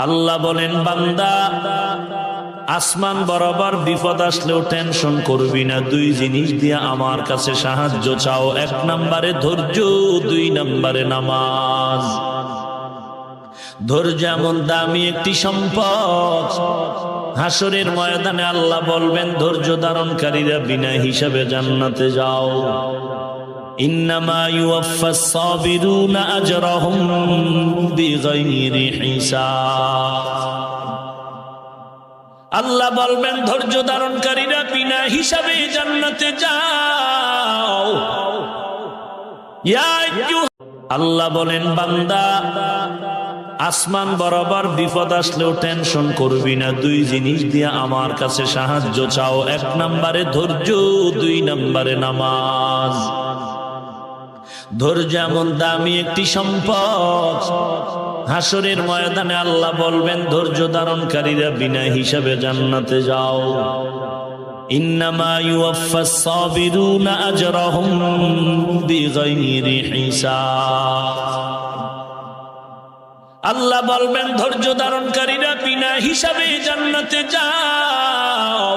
আল্লাহ বলেন, বান্দা আসমান বরাবর বিপদ আসলেও টেনশন করবি না। দুই জিনিস দিয়ে আমার কাছে সাহায্য চাও, এক নম্বরে ধৈর্য, দুই নম্বরে নামাজ। ধৈর্য এমন দামি একটি সম্পদ, হাসরের ময়দানে আল্লাহ বলবেন ধৈর্য ধারণকারীরা বিনা হিসাবে জান্নাতে যাও। ইন্নামা ইউওয়াফাস সাবিরুনা আজরাহুম বিগাইরি হিসাব। আল্লাহ বলবেন ধৈর্য ধারণকারীরা বিনা হিসাবে জান্নাতে যাও। আল্লাহ বলেন, বান্দা আসমান বরাবর বিপদ আসলেও টেনশন করবি না। দুই জিনিস দিয়ে আমার কাছে সাহায্য চাও, এক নম্বরে ধৈর্য, দুই নম্বরে নামাজ। ধৈর্য এমন দামি একটি সম্পদ, হাসরের ময়দানে আল্লাহ বলবেন ধৈর্য ধারণকারীরা বিনা হিসাবে জান্নাতে যাও। ইন্নামা ইউওয়াফাস সাবিরুনা আজরাহুম বিগাইরি হিসাব। আল্লাহ বলবেন ধৈর্য ধারণকারীরা বিনা হিসাবে জান্নাতে যাও।